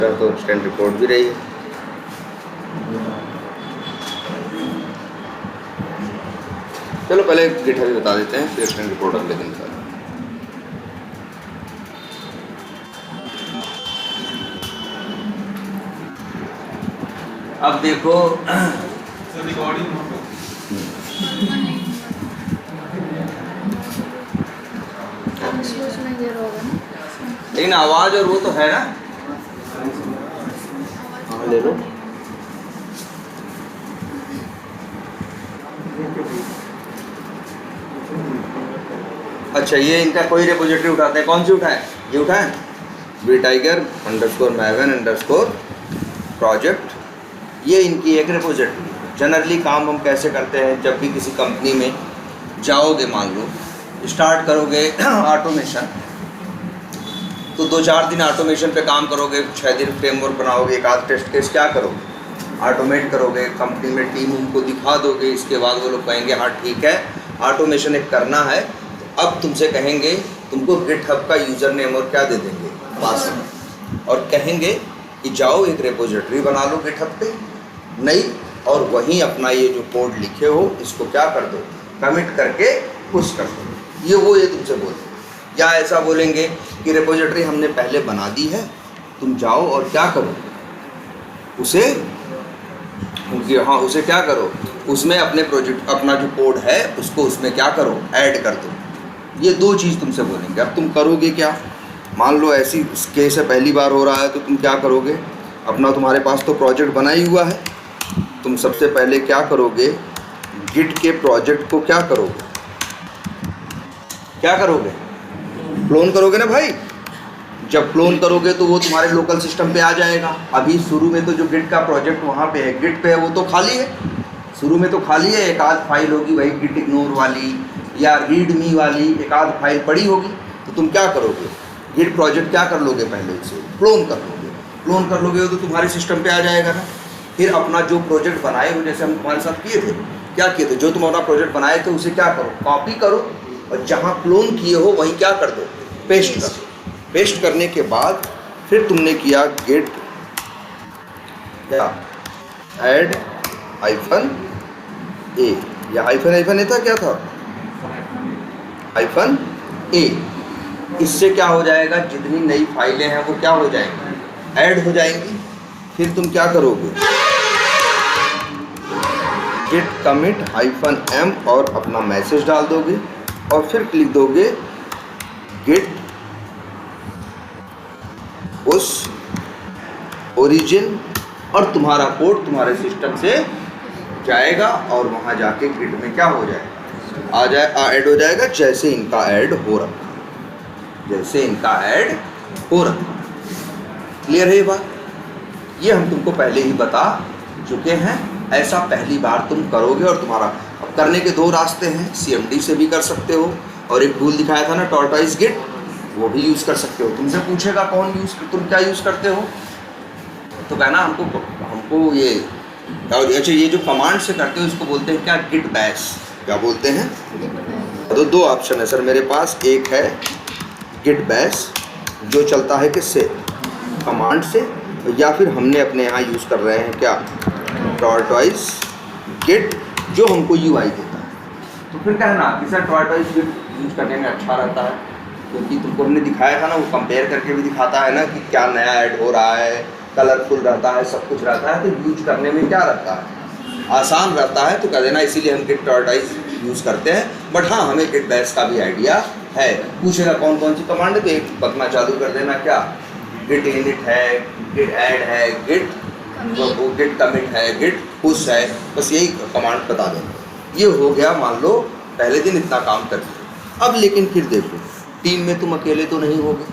तो stand report भी रही है। चलो पहले गिटहब भी बता देते हैं, फिर स्टैंड रिपोर्ट अगले दिन का। अब देखो लेकिन आवाज और वो तो है ना। हाँ ले लो। अच्छा ये इनका कोई रिपोजिटरी उठाते हैं, कौन सी उठाए? ये उठाए btiger_maven_project, ये इनकी एक रिपोजिटरी। जनरली काम हम कैसे करते हैं, जब भी किसी कंपनी में जाओगे, मान लो स्टार्ट करोगे ऑटोमेशन, तो 2-4 दिन ऑटोमेशन पे काम करोगे, 6 दिन फ्रेमवर्क बनाओगे, एक आध टेस्ट केस क्या करोगे, ऑटोमेट करोगे, कंपनी में टीम उनको दिखा दोगे। इसके बाद वो लोग कहेंगे हाँ ठीक है ऑटोमेशन एक करना है, तो अब तुमसे कहेंगे तुमको गिटहब का यूज़र नेम और क्या दे देंगे, पासवर्ड, और कहेंगे कि जाओ एक रिपोजिटरी बना लो गिटहब पे नई, और वहीं अपना ये जो कोड लिखे हो इसको क्या कर दो, कमिट करके पुश कर दो। ये तुमसे बोलते। या ऐसा बोलेंगे कि रिपोजिटरी हमने पहले बना दी है, तुम जाओ और क्या करो उसे, हाँ उसे क्या करो, उसमें अपने प्रोजेक्ट अपना जो कोड है उसको उसमें क्या करो, ऐड कर दो। ये 2 चीज़ तुमसे बोलेंगे। अब तुम करोगे क्या, मान लो ऐसी केस है पहली बार हो रहा है, तो तुम क्या करोगे, अपना तुम्हारे पास तो प्रोजेक्ट बना ही हुआ है, तुम सबसे पहले क्या करोगे, गिट के प्रोजेक्ट को क्या करोगे, क्लोन करोगे ना भाई। जब क्लोन करोगे तो वो तुम्हारे लोकल सिस्टम पे आ जाएगा। अभी शुरू में तो जो गिट का प्रोजेक्ट वहाँ पे है, गिट पे है, वो तो खाली है, शुरू में तो खाली है। एक आध फाइल होगी वही गिट इग्नोर वाली या रीड मी वाली, एक आध फाइल पड़ी होगी। तो तुम क्या करोगे, गिट प्रोजेक्ट क्या कर लोगे, पहले उसे क्लोन कर लोगे। क्लोन कर लोगे तो तुम्हारे सिस्टम पे आ जाएगा ना। फिर अपना जो प्रोजेक्ट बनाए हो, जैसे हम तुम्हारे साथ किए थे, क्या किए थे, जो तुम अपना प्रोजेक्ट बनाए थे उसे क्या करो, कॉपी करो, और जहाँ क्लोन किए हो वहीं क्या कर दो, पेस्ट कर दो। पेस्ट करने के बाद फिर तुमने किया गिट ऐड -a, या हाइफन था, क्या था, -a। इससे क्या हो जाएगा, जितनी नई फाइलें हैं वो क्या हो जाएंगी, ऐड हो जाएंगी। फिर तुम क्या करोगे, गिट कमिट -m और अपना मैसेज डाल दोगे, और फिर लिख दोगे गिट उस ओरिजिन, और तुम्हारा कोड तुम्हारे सिस्टम से जाएगा और वहाँ जाके गिट में क्या हो जाएगा, ऐड हो जाएगा, जैसे इनका ऐड हो रहा, क्लियर है ये बात। ये हम तुमको पहले ही बता चुके हैं। ऐसा पहली बार तुम करोगे, और तुम्हारा अब करने के 2 रास्ते हैं, CMD से भी कर सकते हो, और एक टूल दिखाया था ना टॉर्टोइस गिट, वो भी यूज़ कर सकते हो। तुमसे पूछेगा तुम क्या यूज़ करते हो, तो कहना हमको ये, और अच्छा ये जो कमांड से करते हो इसको बोलते हैं क्या, गिट बैश। क्या बोलते हैं, तो 2 ऑप्शन है सर मेरे पास, एक है गिट बैश जो चलता है किससे, कमांड से, या फिर हमने अपने यहाँ यूज़ कर रहे हैं क्या, टॉर्टोइस गिट, जो हमको UI देता है। तो फिर कहना कि सर टॉर्टोइस गिट यूज़ करने में अच्छा रहता है, क्योंकि तुमको हमने दिखाया था ना, वो कंपेयर करके भी दिखाता है ना कि क्या नया ऐड हो रहा है, कलरफुल रहता है, सब कुछ रहता है, तो यूज करने में क्या रहता है, आसान रहता है। तो कह देना इसीलिए हम गिट टॉर्टोइस यूज़ करते हैं। बट हाँ हमें गिट बैश का भी आइडिया है। पूछेगा कौन कौन सी कमांड है, तो एक बतना चालू कर देना, क्या गिट इनिट है, गिट ऐड है, गिट कमिट है, गिट पुश है, बस यही कमांड बता देना। ये हो गया, मान लो पहले दिन इतना काम कर दिया। अब लेकिन फिर देखो, टीम में तुम अकेले तो नहीं होगे,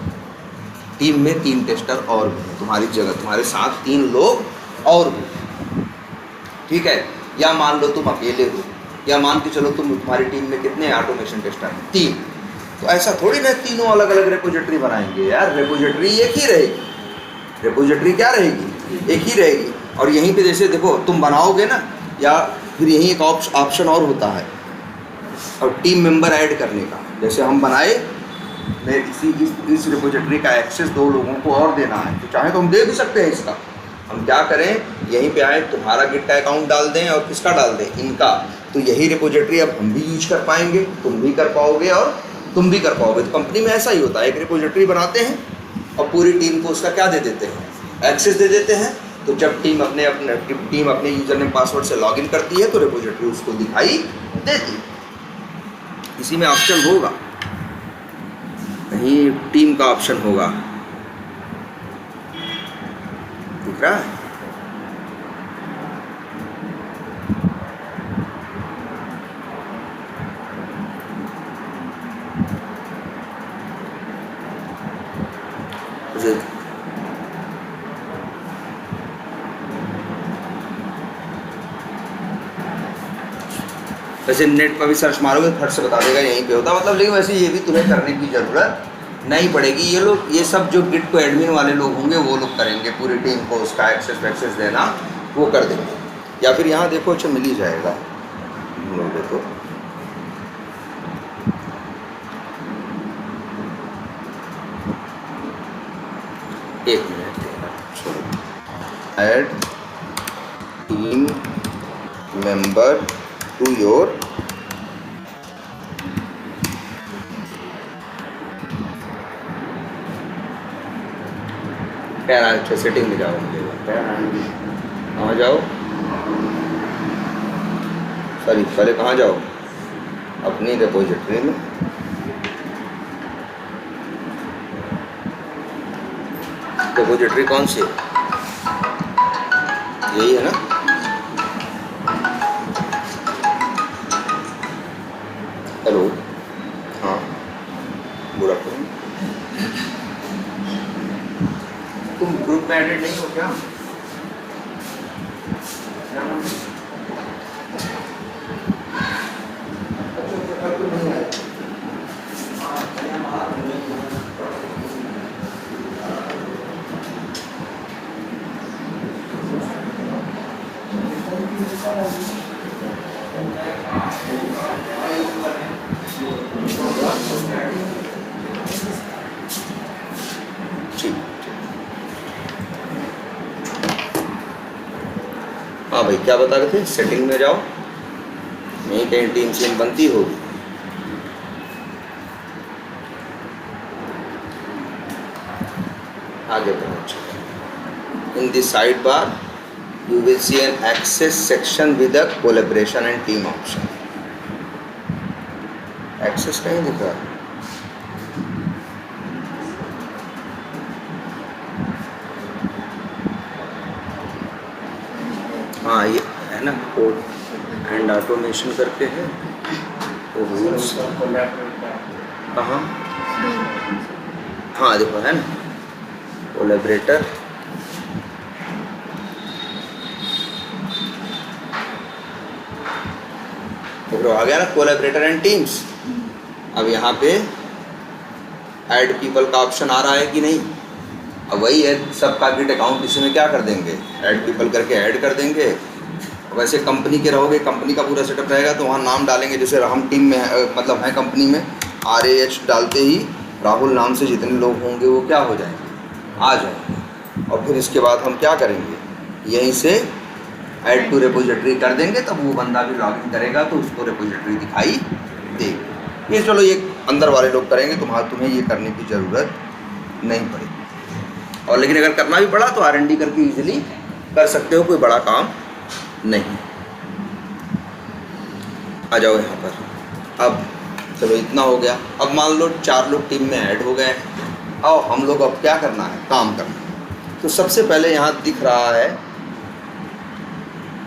टीम में 3 टेस्टर और भी हैं तुम्हारी जगह, तुम्हारे साथ 3 लोग और भी, ठीक है। या मान लो तुम अकेले हो, या मान के चलो तुम्हारी टीम में कितने ऑटोमेशन टेस्टर हैं, 3। तो ऐसा थोड़ी ना तीनों अलग अलग रिपोजिटरी बनाएंगे यार, रिपोजिटरी एक ही रहेगी। रिपोजिटरी क्या रहेगी, एक ही रहेगी। और यहीं पे जैसे देखो तुम बनाओगे ना, या फिर यहीं एक ऑप्शन और होता है, और टीम मेंबर ऐड करने का। जैसे हम बनाए मैं इस रिपोजिटरी का एक्सेस 2 लोगों को और देना है, तो चाहे तो हम दे भी सकते हैं इसका। हम क्या करें, यहीं पे आए, तुम्हारा गिट का अकाउंट डाल दें और किसका डाल दें, इनका। तो यही रिपोजिटरी अब हम भी यूज कर पाएंगे, तुम भी कर पाओगे और तुम भी कर पाओगे। तो कंपनी में ऐसा ही होता है, एक रिपोजिटरी बनाते हैं और पूरी टीम को उसका क्या दे देते हैं, एक्सेस दे देते हैं। तो जब टीम अपने यूजर नेम पासवर्ड से लॉगिन करती है तो रिपोजिटरी उसको दिखाई देती है। इसी में ऑप्शन होगा, कहीं टीम का ऑप्शन होगा, दिख रहा है। वैसे नेट पर भी सर्च मारोगे फट से बता देगा यहीं पे होता, मतलब। लेकिन वैसे ये भी तुम्हें करने की ज़रूरत नहीं पड़ेगी। ये सब जो गिट को एडमिन वाले लोग होंगे वो लोग करेंगे, पूरी टीम को उसका एक्सेस देना वो कर देंगे। या फिर यहाँ देखो, अच्छा मिल ही जाएगा लोगे तो। एक minute, add team member to your parameter setting में जाओ, कहाँ जाओ, सॉरी पहले कहाँ जाओ, अपनी रिपोजिटरी में। रिपोजिटरी कौन सी है, यही है ना। हेलो, हाँ बुरा करो, तुम ग्रुप में एडेड नहीं हो क्या? हाँ भाई, क्या बता रहे थे, सेटिंग में जाओ, यहीं कहीं टीम सीन बनती होगी। आगे बढ़ो, in this side bar you will see an access section with a collaboration and team option. Access कहीं दिख रहा है? हाँ ये है ना, कोड एंड ऑटोमेशन करके है, तो रूल्स कहाँ, हाँ देखो है ना, कोलैबोरेटर, देखो आ गया ना, कोलैबोरेटर एंड टीम्स। अब यहाँ पे ऐड पीपल का ऑप्शन आ रहा है कि नहीं, अब वही है, सबका गिट अकाउंट इसी में क्या कर देंगे, ऐड पीपल करके ऐड कर देंगे। वैसे कंपनी के रहोगे, कंपनी का पूरा सेटअप रहेगा, तो वहाँ नाम डालेंगे, जैसे हम टीम में मतलब है कंपनी में, RH डालते ही राहुल नाम से जितने लोग होंगे वो क्या हो जाएंगे, आ जाएंगे। और फिर इसके बाद हम क्या करेंगे, यहीं से ऐड टू रिपोजिटरी कर देंगे, तब वो बंदा भी लॉगिन करेगा तो उसको रिपोजिटरी दिखाई देगी। ये चलो ये अंदर वाले लोग करेंगे, तुम्हें ये करने की ज़रूरत नहीं पड़ेगी। और लेकिन अगर करना भी पड़ा तो R&D करके इजीली कर सकते हो, कोई बड़ा काम नहीं। आ जाओ यहाँ पर। अब चलो इतना हो गया। अब मान लो 4 लोग टीम में ऐड हो गए, आओ हम लोग अब क्या करना है, काम करना। तो सबसे पहले यहाँ दिख रहा है,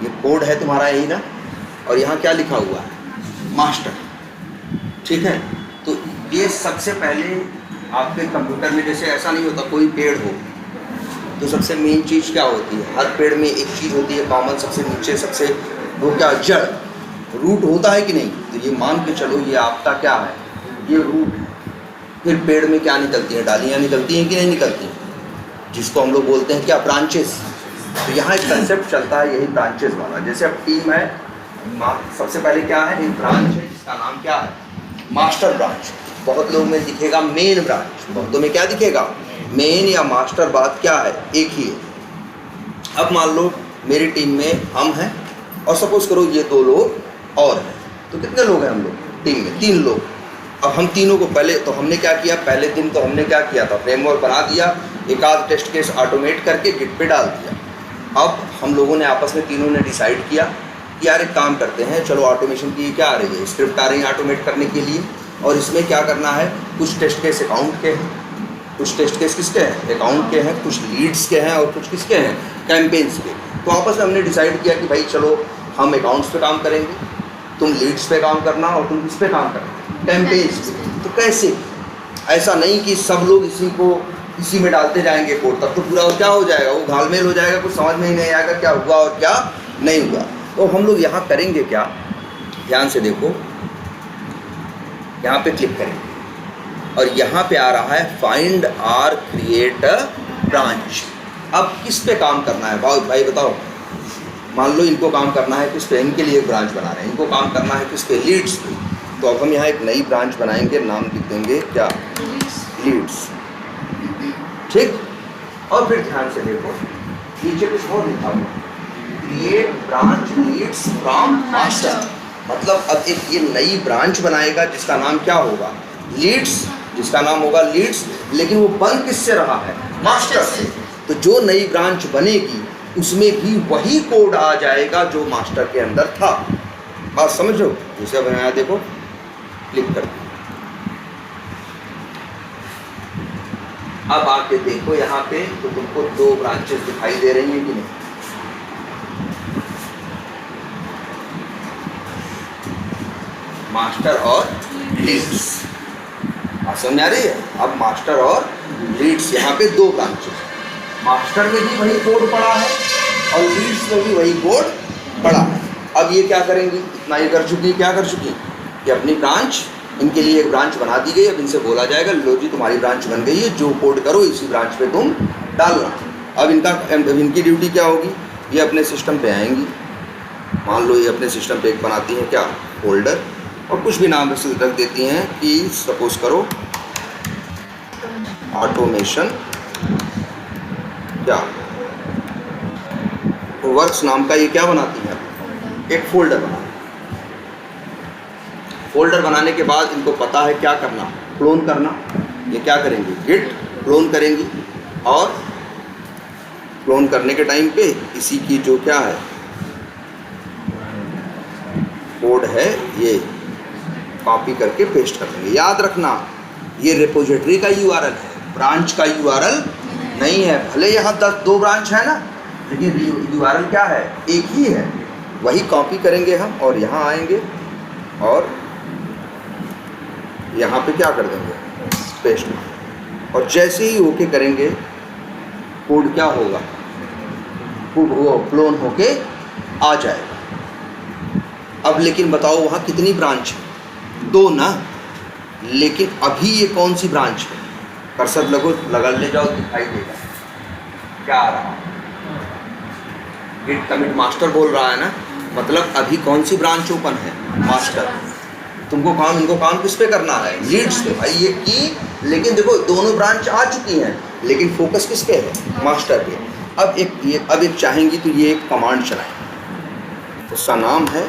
ये कोड है तुम्हारा यही ना, और यहाँ क्या लिखा हुआ है, मास्टर, ठीक है। तो ये सबसे पहले आपके कंप्यूटर में, जैसे ऐसा नहीं होता कोई पेड़ हो तो सबसे मेन चीज़ क्या होती है, हर पेड़ में एक चीज़ होती है कॉमन, सबसे नीचे सबसे वो क्या, जड़, रूट होता है कि नहीं। तो ये मान के चलो ये आपका क्या है, ये रूट है। फिर पेड़ में क्या निकलती हैं, डालियाँ निकलती हैं कि नहीं निकलती हैं, जिसको हम लोग बोलते हैं क्या, ब्रांचेस। तो यहाँ एक कंसेप्ट चलता है यही ब्रांचेस वाला। जैसे अब टीम है, सबसे पहले क्या है, एक ब्रांच है जिसका नाम क्या है, मास्टर ब्रांच। बहुत लोग में दिखेगा मेन ब्रांच, बहुतों में क्या दिखेगा, मेन या मास्टर, बात क्या है, एक ही है। अब मान लो मेरी टीम में हम हैं और सपोज करो ये 2 लोग और हैं, तो कितने लोग हैं हम लोग टीम में, 3 लोग। अब हम तीनों को पहले तो हमने क्या किया, पहले दिन तो हमने क्या किया था, फ्रेमवर्क बना दिया, एक आध टेस्ट केस ऑटोमेट करके गिट पे डाल दिया। अब हम लोगों ने आपस में तीनों ने डिसाइड किया कि यार एक काम करते हैं, चलो ऑटोमेशन की क्या आ रही है, स्क्रिप्ट आ रही है ऑटोमेट करने के लिए, और इसमें क्या करना है, कुछ टेस्ट केस अकाउंट के हैं, कुछ टेस्ट केस किसके हैं, अकाउंट के हैं, कुछ लीड्स के हैं और कुछ किसके हैं, कैंपेन्स के। तो आपस में हमने डिसाइड किया कि भाई चलो हम अकाउंट्स पे काम करेंगे, तुम लीड्स पे काम करना और तुम किस पे काम करना, कैंपेन्स पे। तो कैसे, ऐसा नहीं कि सब लोग इसी में डालते जाएंगे कोड, तब तो पूरा क्या हो जाएगा, वो घालमेल हो जाएगा, कुछ समझ में ही नहीं आएगा क्या हुआ और क्या नहीं हुआ। तो हम लोग यहाँ करेंगे क्या, ध्यान से देखो, यहाँ पे क्लिक करेंगे और यहाँ पे आ रहा है find or create a branch. अब किस पे काम करना है भाई बताओ, मान लो इनको काम करना है किस पे, इनके लिए एक ब्रांच बना रहे हैं, इनको काम करना है किस पे, लीड्स पे। तो अब हम यहाँ एक नई ब्रांच बनाएंगे, नाम लिख देंगे क्या, लीड्स, ठीक। और फिर ध्यान से देखो नीचे कुछ और लिखा हुआ, create branch leads from master. मतलब अब एक ये नई ब्रांच बनाएगा जिसका नाम क्या होगा, लीड्स, जिसका नाम होगा लीड्स, लेकिन वो बन किससे रहा है, मास्टर से। तो जो नई ब्रांच बनेगी उसमें भी वही कोड आ जाएगा जो मास्टर के अंदर था। बात समझो, दूसरा बनाया देखो, क्लिक कर दो। अब आके देखो यहाँ पे, तो तुमको 2 ब्रांचेस दिखाई दे रही हैं कि नहीं, मास्टर और लीड्स। समझ आ रही है, अब मास्टर और लीड्स, यहाँ पे 2 ब्रांचेस, मास्टर में भी वही कोड पड़ा है और लीड्स में भी वही कोड पड़ा है। अब ये क्या करेंगी, इतना ये कर चुकी, क्या कर चुकी कि अपनी ब्रांच, इनके लिए एक ब्रांच बना दी गई। अब इनसे बोला जाएगा लो जी तुम्हारी ब्रांच बन गई है, जो कोड करो इसी ब्रांच पे तुम डालना। अब इनकी ड्यूटी क्या होगी, ये अपने सिस्टम पे आएंगी, मान लो ये अपने सिस्टम पे एक बनाती हैं क्या, फोल्डर, और कुछ भी नाम रख देती हैं कि सपोज करो ऑटोमेशन क्या वर्क्स नाम का, ये क्या बनाती है, एक फोल्डर बना। फोल्डर बनाने के बाद इनको पता है क्या करना, क्लोन करना। ये क्या करेंगे, गिट क्लोन करेंगी, और क्लोन करने के टाइम पे इसी की जो क्या है कोड है ये कॉपी करके पेस्ट कर देंगे। याद रखना ये रिपोजिटरी का यूआरएल है, ब्रांच का यूआरएल नहीं है। भले यहाँ 2 ब्रांच है ना, लेकिन यूआरएल क्या है, एक ही है। वही कॉपी करेंगे हम और यहाँ आएंगे और यहाँ पे क्या कर देंगे, पेस्ट। और जैसे ही ओके करेंगे कोड क्या होगा, वो क्लोन होके आ जाएगा। अब लेकिन बताओ वहाँ कितनी ब्रांच है, 2 ना, लेकिन अभी ये कौन सी ब्रांच है, कर्सर लगा ले जाओ, दिखाई देगा क्या आ रहा है, गिट कमिट मास्टर बोल रहा है ना, मतलब अभी कौन सी ब्रांच ओपन है, मास्टर। तुमको काम, इनको काम किस पे करना है, लीड्स पे। भाई ये की, लेकिन देखो दोनों ब्रांच आ चुकी हैं, लेकिन फोकस किस पे है, मास्टर पे। अब एक चाहेंगी तो ये एक कमांड चलाएं, उसका नाम है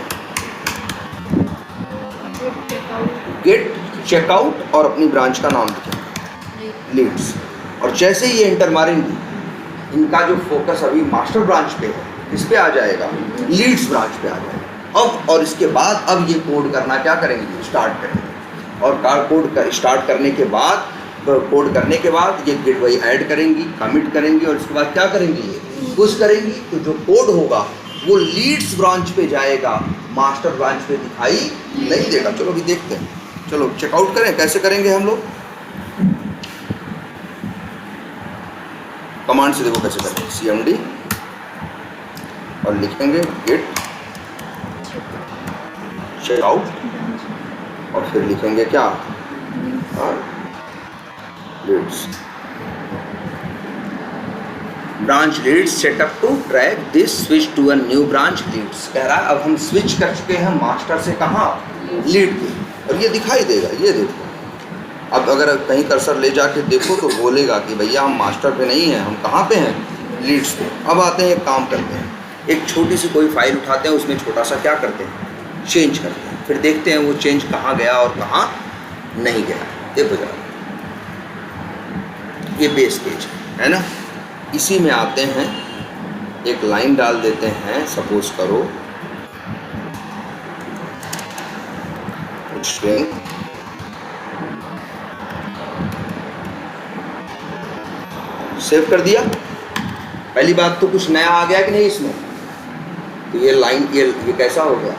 गेट चेकआउट, और अपनी ब्रांच का नाम लिखेंगे लीड्स। और जैसे ही ये एंटर मारेंगी, इनका जो फोकस अभी मास्टर ब्रांच पे है, इस पे आ जाएगा, लीड्स ब्रांच पे आ जाएगा। अब और इसके बाद अब ये कोड करना क्या करेंगे, स्टार्ट करेंगे। और कोड स्टार्ट करने के बाद, कोड करने के बाद ये गिट वही ऐड करेंगी, कमिट करेंगी, और इसके बाद क्या करेंगी, ये पुश करेंगी। तो जो कोड होगा वो लीड्स ब्रांच पे जाएगा, मास्टर ब्रांच पे दिखाई नहीं देगा। चलो अभी देखते हैं, चलो चेकआउट करें, कैसे करेंगे हम लोग, कमांड से देखो कैसे करेंगे, cmd और लिखेंगे गेट चेकआउट, और फिर लिखेंगे क्या, leads branch leads setup to track this switch to a new branch leads. कह रहा है अब हम स्विच कर चुके हैं मास्टर से कहाँ, लीड पे, और ये दिखाई देगा, ये देखो अब अगर कहीं कर्सर ले जाके देखो तो बोलेगा कि भैया हम मास्टर पे नहीं हैं, हम कहाँ पे हैं, लीड्स पे। अब आते हैं, एक काम करते हैं, एक छोटी सी कोई फाइल उठाते हैं, उसमें छोटा सा क्या करते हैं, चेंज करते हैं, फिर देखते हैं वो चेंज कहाँ गया और कहाँ नहीं गया। देखो जरा, ये बेस पेज है ना, इसी में आते हैं, एक लाइन डाल देते हैं, सपोज करो स्ट्रिंग, सेव कर दिया। पहली बात तो कुछ नया आ गया कि नहीं इसमें, तो ये लाइन ये कैसा हो गया,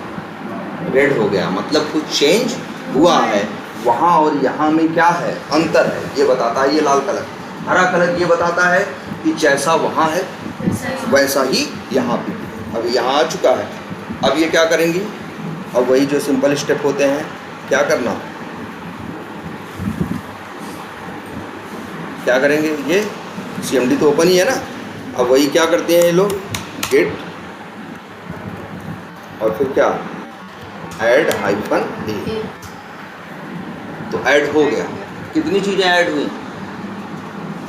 रेड हो गया, मतलब कुछ चेंज हुआ है। वहाँ और यहाँ में क्या है, अंतर है, ये बताता है ये लाल कलर। हरा कलर ये बताता है कि जैसा वहाँ है वैसा ही यहाँ पे, अब यहाँ आ चुका है। अब ये क्या करेंगी, अब वही जो सिंपल स्टेप होते हैं, क्या करना, क्या करेंगे, ये CMD तो ओपन ही है ना। अब वही क्या करते हैं ये लोग, गेट और फिर क्या, ऐड -a, तो ऐड हो गया। कितनी चीज़ें ऐड हुई,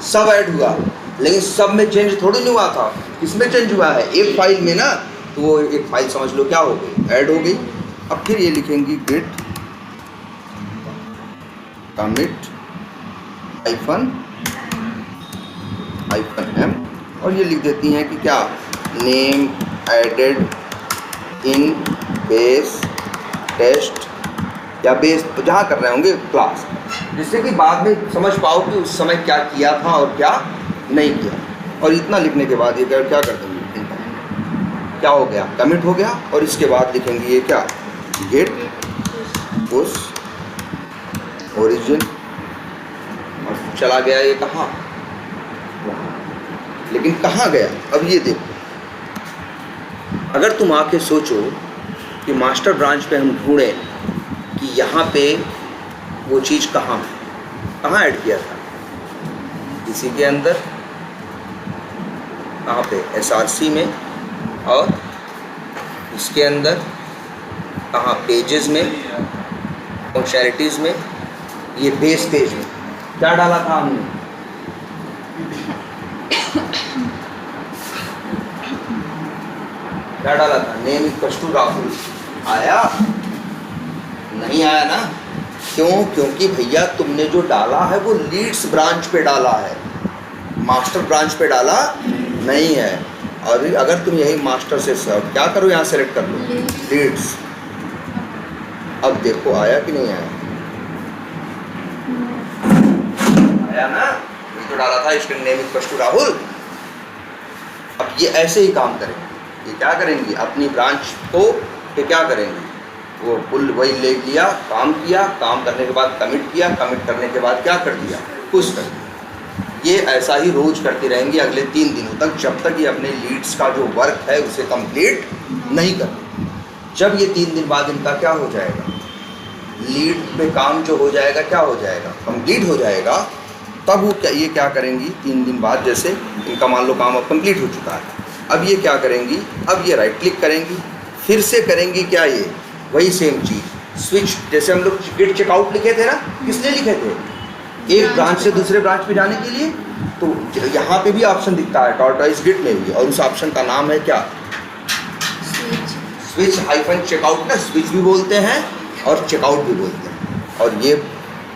सब ऐड हुआ, लेकिन सब में चेंज थोड़ी नहीं हुआ था। किसमें चेंज हुआ है, एक फाइल में ना, तो वो एक फाइल समझ लो क्या हो गई, ऐड हो गई। अब फिर ये लिखेंगी गेट कमिट -m और ये लिख देती हैं कि क्या, name added in base test, या बेस जहाँ कर रहे होंगे क्लास, जिससे कि बाद में समझ पाओ कि उस समय क्या किया था और क्या नहीं किया। और इतना लिखने के बाद ये क्या कर देंगे, क्या हो गया, कमिट हो गया। और इसके बाद लिखेंगे ये क्या, गेट पुश ओरिजिन, और चला गया ये कहाँ, लेकिन कहाँ गया। अब ये देखो, अगर तुम आके सोचो कि मास्टर ब्रांच पे हम ढूंढें कि यहाँ पे वो चीज़ कहाँ है, कहाँ ऐड किया था, इसी के अंदर, कहाँ पे, SRC में, और इसके अंदर कहाँ, पेजेस में, फंक्शनैलिटीज़ में, ये बेस पेज में क्या डाला था हमने, क्या डाला था, नेम इक्वल्स टू राहुल। आया नहीं आया ना, क्यों, क्योंकि भैया तुमने जो डाला है वो लीड्स ब्रांच पे डाला है, मास्टर ब्रांच पे डाला नहीं है। और अगर तुम यही मास्टर से क्या करो, यहाँ सेलेक्ट कर लो लीड्स। अब देखो आया कि नहीं आया, आया ना, ये तो डाला था string name equals to Rahul. अब ये ऐसे ही काम करेंगे, ये क्या करेंगी, अपनी ब्रांच को ये क्या करेंगे, वो फुल वही ले लिया, काम किया, काम करने के बाद कमिट किया, कमिट करने के बाद क्या कर दिया, पुश कर दिया। ये ऐसा ही रोज करती रहेंगी अगले 3 दिनों तक, जब तक ये अपने लीड्स का जो वर्क है उसे कंप्लीट नहीं करते। जब ये 3 दिन बाद इनका क्या हो जाएगा, लीड पे काम जो हो जाएगा क्या हो जाएगा, कंप्लीट हो जाएगा, तब वो ये क्या करेंगी, 3 दिन बाद जैसे इनका मान लो काम अब कंप्लीट हो चुका है, अब ये क्या करेंगी, अब ये राइट क्लिक करेंगी, फिर से करेंगी क्या, ये वही सेम चीज़ स्विच, जैसे हम लोग गेट चेकआउट लिखे थे ना, किस लिए लिखे थे, एक ब्रांच से दूसरे ब्रांच पे जाने के लिए। तो यहाँ पे भी ऑप्शन दिखता है टॉर्टोइज गेट में भी, और उस ऑप्शन का नाम है क्या, स्विच -चेकआउट ना, स्विच भी बोलते हैं और चेकआउट भी बोलते हैं। और ये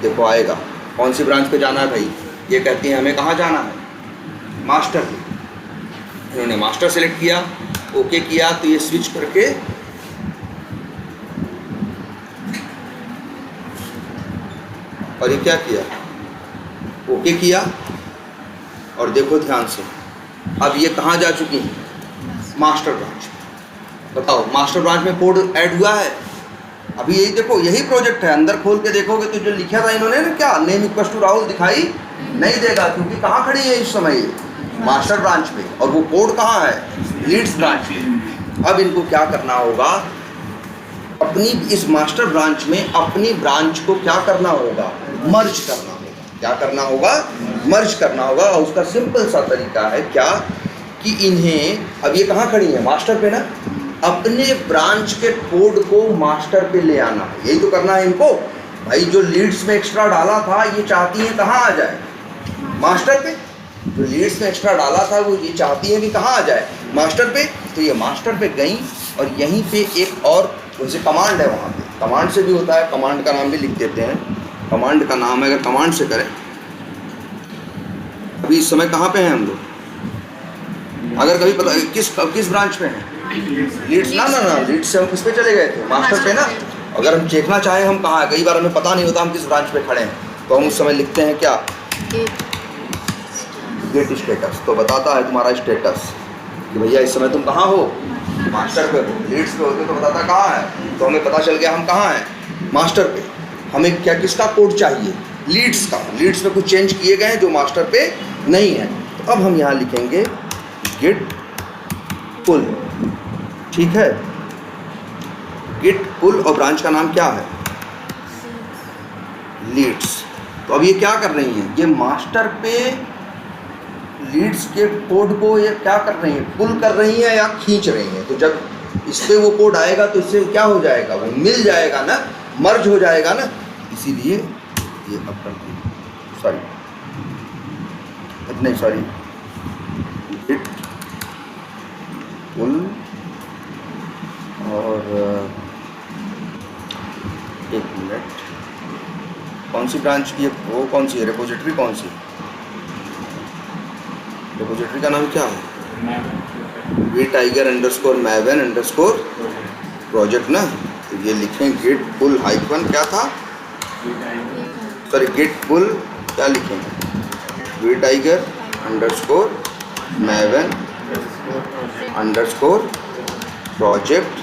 देखो आएगा, कौन सी ब्रांच पे जाना है भाई, ये कहती है हमें कहाँ जाना है, मास्टर पे। इन्होंने मास्टर सेलेक्ट किया, ओके किया, तो ये स्विच करके और ये क्या किया, ओके किया। और देखो ध्यान से, अब ये कहाँ जा चुकी हैं, मास्टर ब्रांच। बताओ मास्टर ब्रांच में कोड ऐड हुआ है, अभी यही देखो, यही प्रोजेक्ट है, अंदर खोल के देखोगे तो जो लिखा था इन्होंने ना, क्या नेम इक्वल्स टू राहुल दिखाई नहीं देगा, क्योंकि कहाँ खड़ी है इस समय, मास्टर ब्रांच पे, और वो कोड कहाँ है, लीड्स ब्रांच पे। अब इनको क्या करना होगा, अपनी इस मास्टर ब्रांच में अपनी ब्रांच को क्या करना होगा, मर्ज करना होगा। क्या करना होगा, मर्ज करना होगा। और उसका सिंपल सा तरीका है क्या, कि इन्हें, अब ये कहाँ खड़ी है, मास्टर पे ना, अपने ब्रांच के कोड को मास्टर पे ले आना है, यही तो करना है इनको। भाई जो लीड्स में एक्स्ट्रा डाला था ये चाहती है कहाँ आ जाए, मास्टर पे। जो लीड्स में एक्स्ट्रा डाला था वो ये चाहती है कि कहाँ आ जाए, मास्टर पे। तो ये मास्टर पे गई और यहीं पे एक और जैसे कमांड है, वहाँ पे कमांड से भी होता है, कमांड का नाम भी लिख देते हैं। कमांड का नाम है, अगर कमांड से करें, अभी इस समय कहाँ पे हैं हम लोग, अगर कभी पता किस ब्रांच पे हैं, लीड्स ना लीड्स से हम किस पे चले गए थे, मास्टर पे ना। अगर हम देखना चाहें हम कहाँ है, कई बार हमें पता नहीं होता हम किस ब्रांच पे खड़े हैं, तो हम उस समय लिखते हैं क्या, गेट स्टेटस। तो बताता है तुम्हारा स्टेटस कि भैया इस समय तुम कहाँ हो, मास्टर पे हो। लीड्स पे होते तो बताता कहाँ है, तो हमें पता चल गया हम कहाँ हैं, मास्टर पे। हमें क्या किसका कोड चाहिए, लीड्स का। लीड्स में कुछ चेंज किए गए हैं जो मास्टर पे नहीं है। तो अब हम यहाँ लिखेंगे गिट पुल, ठीक है। गिट पुल और ब्रांच का नाम क्या है, लीड्स। तो अब ये क्या कर रही हैं, ये मास्टर पे लीड्स के कोड को ये क्या कर रही हैं, पुल कर रही हैं या खींच रही हैं। तो जब इस पर वो कोड आएगा तो इससे क्या हो जाएगा, वो मिल जाएगा ना, मर्ज हो जाएगा ना। इसीलिए ये अब करती है, सॉरी नहीं सॉरी, गिट पुल और एक मिनट, कौन सी ब्रांच की है वो, कौन सी है रिपोजिटरी, कौन सी रिपोजिटरी का नाम क्या है, V tiger underscore maven underscore project ना। तो ये लिखें गिट पुल हाइफन क्या था, सॉरी गिट पुल क्या लिखेंगे, V tiger underscore maven underscore project.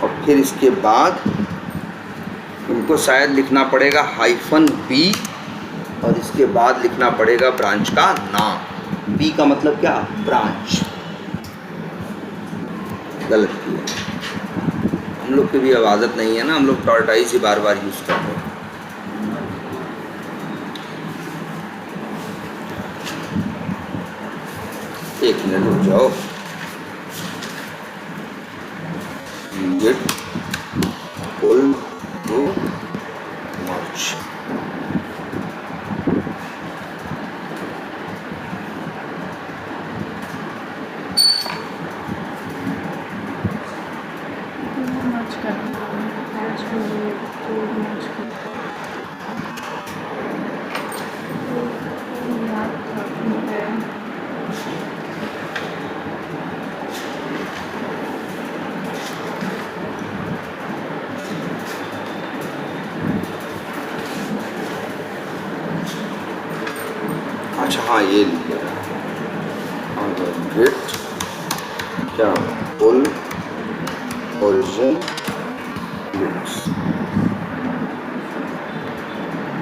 और फिर इसके बाद इनको शायद लिखना पड़ेगा हाइफन बी, और इसके बाद लिखना पड़ेगा ब्रांच का नाम। बी का मतलब क्या, ब्रांच। गलत किया, हम लोग की भी अब आदत नहीं है ना, हम लोग टॉर्टाइज ही बार बार यूज़ करते हैं। एक मिनट रुक जाओ, गिट पुल टू मर्ज। अच्छा हाँ ये लिखा गिट क्या पुल ओरिजिन लीड्स,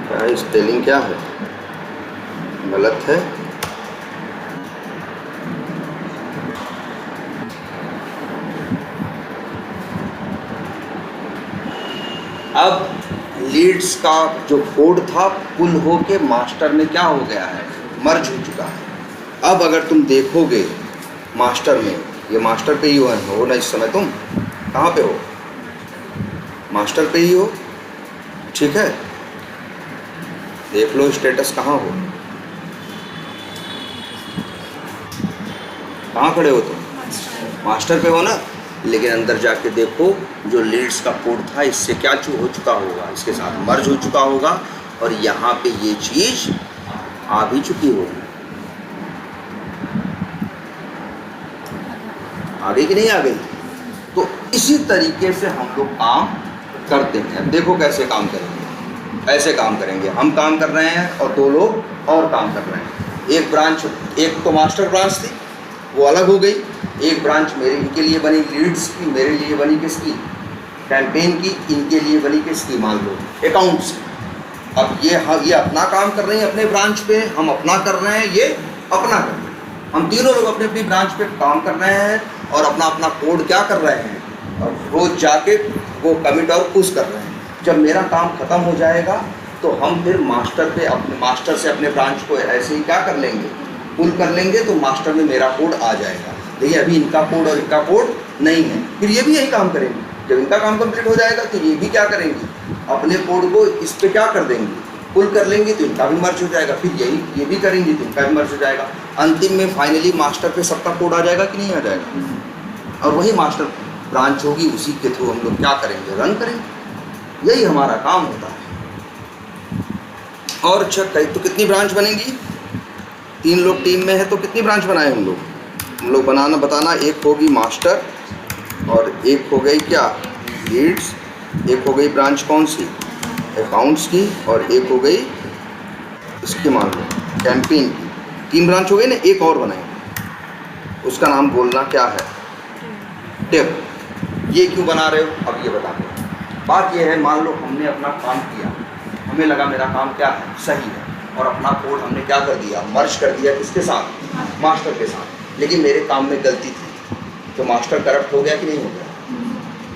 क्या स्पेलिंग क्या है, गलत है। अब लीड्स का जो कोड था पुल हो के मास्टर में क्या हो गया है, मर्ज हो चुका है। अब अगर तुम देखोगे मास्टर में, ये मास्टर पे ही हो ना, इस समय तुम कहाँ पे हो, मास्टर पे ही हो, ठीक है। देख लो स्टेटस कहाँ हो, कहाँ खड़े हो तुम, मास्टर पे हो ना। लेकिन अंदर जाके देखो जो लीड्स का कोड था इससे क्या हो चुका होगा, इसके साथ मर्ज हो चुका होगा, और यहाँ पे ये चीज़ आ भी चुकी होगी। आ गई कि नहीं आ गई। तो इसी तरीके से हम लोग काम करते हैं। देखो कैसे काम करेंगे, ऐसे काम करेंगे। हम काम कर रहे हैं और दो लोग और काम कर रहे हैं। एक ब्रांच, एक तो मास्टर ब्रांच थी वो अलग हो गई, एक ब्रांच मेरे इनके लिए बनी लीड्स की, मेरे लिए बनी किसकी, कैंपेन की, इनके लिए बनी किसकी, मान लो अकाउंट्स। अब ये अपना काम कर रहे हैं अपने ब्रांच पे, हम अपना कर रहे हैं, ये अपना कर रहे हैं। हम तीनों लोग अपनी अपनी ब्रांच पे काम कर रहे हैं और अपना अपना कोड क्या कर रहे हैं, और रोज़ जाके वो कमिट और पुश कर रहे हैं। जब मेरा काम ख़त्म हो जाएगा तो हम फिर मास्टर पे अपने मास्टर से अपने ब्रांच को ऐसे ही क्या कर लेंगे, पुल कर लेंगे, तो मास्टर में मेरा कोड आ जाएगा। देखिए अभी इनका कोड और इनका कोड नहीं है, फिर ये भी यही काम करेंगे। जब इनका काम कंप्लीट हो जाएगा तो ये भी क्या करेंगी, अपने कोड को इस पे क्या कर देंगे, पुल कर लेंगे तो इनका भी मर्ज हो जाएगा, फिर ये भी करेंगे तो इनका भी मर्ज हो जाएगा। अंतिम में फाइनली मास्टर पे सबका कोड आ जाएगा कि नहीं आ जाएगा, और वही मास्टर ब्रांच होगी, उसी के थ्रू हम लोग क्या करेंगे, रन करेंगे। यही हमारा काम होता है। और अच्छा, तो कितनी ब्रांच बनेंगी, 3 लोग टीम में है तो कितनी ब्रांच बनाए हम लोग बताना। एक होगी मास्टर और एक हो गई क्या, लीड्स, एक हो गई ब्रांच कौन सी, अकाउंट्स की, और एक हो गई इसकी मान लो कैंपेन की। 3 ब्रांच हो गई ना, एक और बनाएंगे, उसका नाम बोलना क्या है, टिप। ये क्यों बना रहे हो, अब ये बता दो। बात ये है, मान लो हमने अपना काम किया, हमें लगा मेरा काम क्या है, सही है, और अपना कोड हमने क्या कर दिया, मर्ज कर दिया किसके साथ, मास्टर के साथ। लेकिन मेरे काम में गलती थी, तो मास्टर करप्ट हो गया कि नहीं हो गया,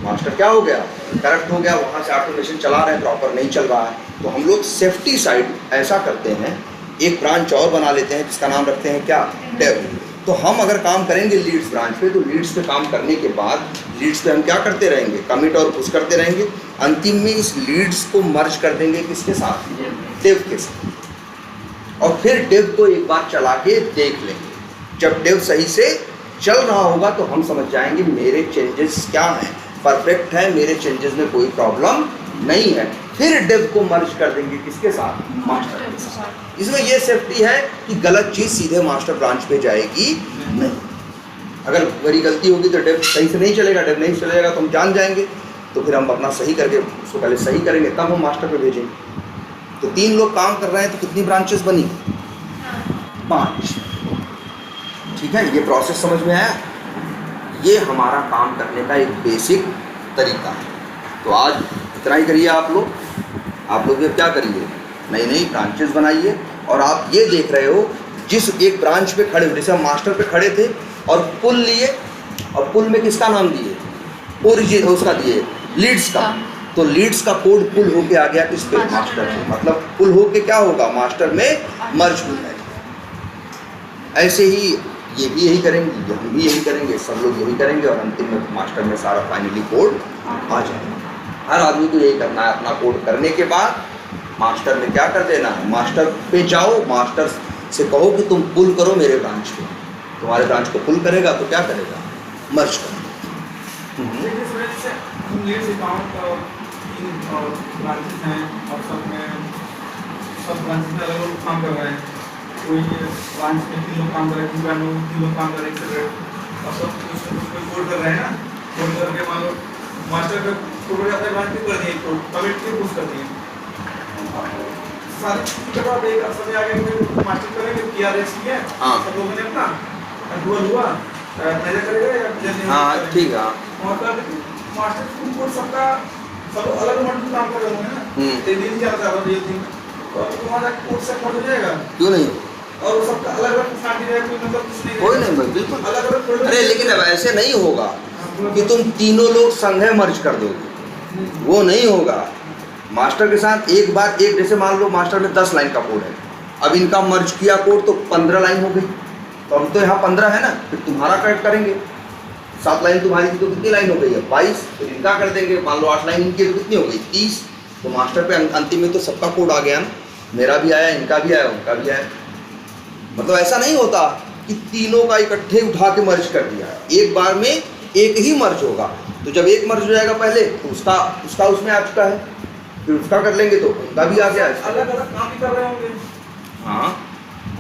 मास्टर क्या हो गया, करप्ट हो गया। वहाँ से ऑटोमेशन चला रहे हैं, प्रॉपर नहीं चल रहा है। तो हम लोग सेफ्टी साइड ऐसा करते हैं, एक ब्रांच और बना लेते हैं जिसका नाम रखते हैं क्या, डेव। तो हम अगर काम करेंगे लीड्स ब्रांच पे, तो लीड्स पे काम करने के बाद लीड्स पे हम क्या करते रहेंगे, कमिट और पुश करते रहेंगे। अंतिम में इस लीड्स को मर्ज कर देंगे किसके साथ, डेव के साथ, और फिर डेव को एक बार चला के देख लेंगे। जब डेव सही से चल रहा होगा तो हम समझ जाएंगे मेरे चेंजेस क्या हैं, परफेक्ट है, मेरे चेंजेस में कोई प्रॉब्लम नहीं है। फिर डेव को मर्ज कर देंगे किसके साथ, मास्टर के साथ। इसमें यह सेफ्टी है कि गलत चीज़ सीधे मास्टर ब्रांच पे जाएगी नहीं। अगर मेरी गलती होगी तो डेव सही से नहीं चलेगा, डेव नहीं चलेगा तो हम जान जाएंगे, तो फिर हम अपना सही करके उसको पहले सही करेंगे, तब हम मास्टर पे भेजेंगे। तो 3 लोग काम कर रहे हैं तो कितनी ब्रांचेस बनी, 5। ठीक है, ये प्रोसेस समझ में आया। ये हमारा काम करने का एक बेसिक तरीका है। तो आज इतना ही करिए आप लोग ये क्या करिए, नई नई ब्रांचेस बनाइए। और आप ये देख रहे हो, जिस एक ब्रांच पे खड़े हो, जैसे हम मास्टर पे खड़े थे और पुल लिए, और पुल में किसका नाम दिए, ओरिजिन उसका दिए, लीड्स का। तो लीड्स का कोड पुल होके आ गया किस पे, मास्टर पे। मतलब पुल होके क्या होगा, मास्टर में मर्ज हो जाएगा। ऐसे ही ये भी यही करेंगे, हम भी यही करेंगे, सब लोग यही करेंगे, और अंतिम में मास्टर में सारा फाइनली कोड आ जाएगा। हर आदमी को यही करना है। अपना कोड करने के बाद मास्टर में क्या कर देना है, मास्टर पे जाओ, मास्टर से कहो कि तुम पुल करो मेरे ब्रांच पे। तुम्हारे ब्रांच को पुल करेगा तो क्या करेगा, मर्ज करेगा। कोई ब्रांच में 3 लोग काम कर रहे हैं, 3 लोग काम कर रहे हैं, और सब कोई कोड कर रहे हैं ना, कोड करके मान लो मास्टर का कोड जाता है, ब्रांच पे कर दिए, तो कमिट के पुश कर दिए। सारी के बाद एक समय आ गया कि मास्टर करेंगे पीआरएस किया, सब लोगों ने अपना अप्रूवल हुआ, मैनेज करेगा या जल्दी। हाँ ठीक है, मतलब मास्टर कोड सबका सब अलग मॉडल काम कर रहे हैं ना, तो दिन चलता है ये दिन, तो तुम्हारा कोड से पड़ जाएगा, क्यों नहीं, और सबका अलग-अलग फंक्शनैलिटी है, कोई मतलब कुछ नहीं, कोई नहीं भाई, बिल्कुल अलग-अलग। अरे लेकिन अब ऐसे नहीं होगा कि तुम तीनों लोग संघे मर्ज कर दोगे, वो नहीं होगा। मास्टर के साथ एक बार एक, जैसे मान लो मास्टर में 10 लाइन का कोड है, अब इनका मर्ज किया कोड तो 15 लाइन हो गई, तो अब तो यहाँ 15 है ना, फिर तुम्हारा करेक्ट करेंगे। 7 लाइन तुम्हारी की तो कितनी लाइन हो गई है, 22, फिर इनका कर देंगे। मान लो 8 लाइन इनकी तो कितनी हो गई, 30। तो मास्टर पे अंतिम में तो सबका कोड आ गया ना, मेरा भी आया, इनका भी आया, उनका भी आया। मतलब ऐसा नहीं होता कि तीनों का इकट्ठे उठा के मर्ज कर दिया, एक बार में एक ही मर्ज होगा। तो जब एक मर्ज हो जाएगा पहले, तो उसका उसमें आ चुका है, फिर उसका कर लेंगे तो उनका भी आ गया। अलग अलग काम भी कर रहे होंगे। हाँ,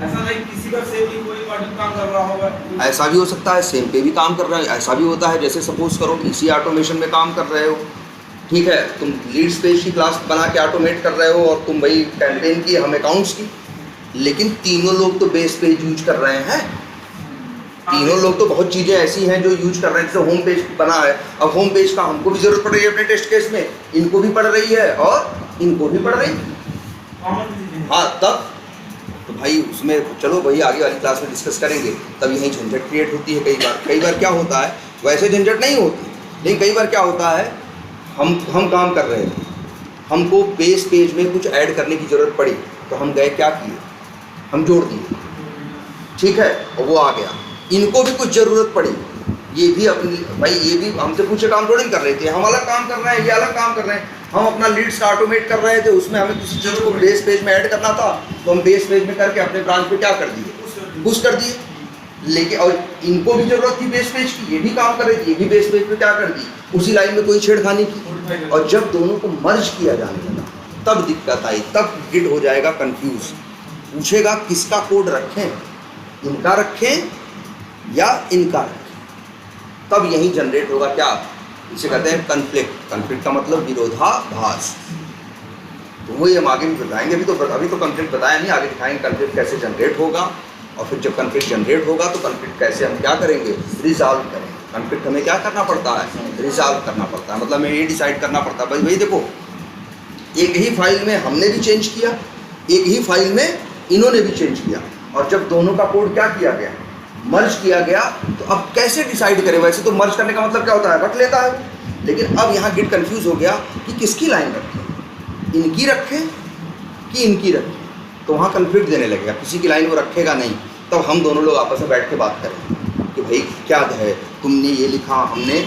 ऐसा नहीं किसी का सेम ही कोई मॉड्यूल काम कर रहा होगा। ऐसा भी हो सकता है, सेम पे भी काम कर रहे हैं। ऐसा भी होता है, जैसे सपोज करो इसी ऑटोमेशन में काम कर रहे हो, ठीक है, तुम लीड्स पेज की क्लास बना के ऑटोमेट कर रहे हो, और तुम भाई कैंपेन की, हम अकाउंट्स की, लेकिन तीनों लोग तो बेस पेज यूज कर रहे हैं। तीनों लोग तो बहुत चीज़ें ऐसी हैं जो यूज कर रहे हैं, जैसे होम पेज बना है, अब होम पेज का हमको भी जरूरत पड़ रही है अपने टेस्ट केस में, इनको भी पड़ रही है और इनको भी पड़ रही है। हाँ, तब तो भाई उसमें चलो भाई आगे वाली क्लास में डिस्कस करेंगे, तब यही झंझट क्रिएट होती है। कई बार क्या होता है, वैसे झंझट नहीं होती, लेकिन कई बार क्या होता है, हम काम कर रहे थे, हमको बेस पेज में कुछ ऐड करने की ज़रूरत पड़ी, तो हम गए क्या किए, हम जोड़ दिए, ठीक है, और वो आ गया। इनको भी कुछ ज़रूरत पड़ी, ये भी अपनी भाई, ये भी हमसे पूछे काम थोड़ी कर रहे थे, हम अलग काम कर रहे हैं, ये अलग काम कर रहे हैं, हम अपना लीड्स का ऑटोमेट कर रहे थे, उसमें हमें किसी चीज़ को बेस पेज में ऐड करना था, तो हम बेस पेज में करके अपने ब्रांच पे क्या कर दिए, पुश कर दिए। लेकिन और इनको भी जरूरत थी बेस पेज की, ये भी काम कर रही थी, ये भी बेस पेज पे क्या कर दी, उसी लाइन में कोई छेड़खानी की। और जब दोनों को मर्ज किया जाने लगा तब दिक्कत आई, तब गिड हो जाएगा कंफ्यूज, पूछेगा किसका कोड रखें, इनका रखें या इनका रखें। तब यही जनरेट होगा क्या, इसे कहते हैं कन्फ्लिक्ट। कन्फ्लिक्ट का मतलब विरोधाभास। तो वही हम आगे भी बताएंगे, अभी तो कन्फ्लिक्ट बताया नहीं, आगे दिखाएंगे कन्फ्लिक्ट कैसे जनरेट होगा। और फिर जब कन्फ्लिक्ट जनरेट होगा तो कन्फ्लिक्ट कैसे हम क्या करेंगे, रिजॉल्व करेंगे। कन्फ्लिक्ट हमें क्या करना पड़ता है, रिजॉल्व करना पड़ता है। मतलब हमें ये डिसाइड करना पड़ता है भाई भाई देखो, एक ही फाइल में हमने भी चेंज किया, एक ही फाइल में इन्होंने भी चेंज किया, और जब दोनों का कोड क्या किया गया, मर्ज किया गया, तो अब कैसे डिसाइड करें। वैसे तो मर्ज करने का मतलब क्या होता है, रख लेता है, लेकिन अब यहाँ गिट कंफ्यूज हो गया कि किसकी लाइन रखें, इनकी रखें कि इनकी रखें। तो वहाँ कन्फ्लिक्ट देने लगेगा, किसी की लाइन वो रखेगा नहीं। तब हम दोनों लोग आपस में बैठ के बात करेंगे कि भाई क्या है, तुमने ये लिखा, हमने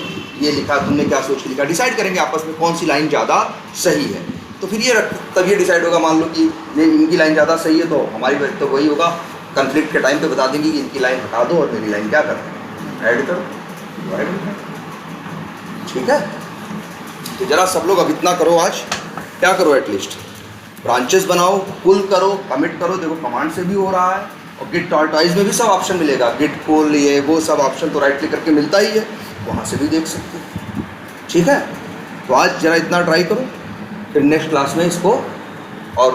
ये लिखा, तुमने क्या सोच के लिखा। डिसाइड करेंगे आपस में कौन सी लाइन ज़्यादा सही है। तो फिर ये तब ये डिसाइड होगा, मान लो कि नहीं इनकी लाइन ज़्यादा सही है, तो हमारी तो वही होगा, कन्फ्लिक्ट के टाइम पे बता देंगे कि इनकी लाइन हटा दो और मेरी लाइन क्या कर ऐड करो। ठीक है, तो जरा सब लोग अब इतना करो, आज क्या करो, एटलीस्ट ब्रांचेस बनाओ, पुल करो, कमिट करो। देखो कमांड से भी हो रहा है, और गिट टॉर्टॉइज में भी सब ऑप्शन मिलेगा, गिट पुल ये वो सब ऑप्शन तो राइट क्लिक करके मिलता ही है, वहाँ से भी देख सकते हो। ठीक है, तो आज जरा इतना ट्राई करो, फिर नेक्स्ट क्लास में इसको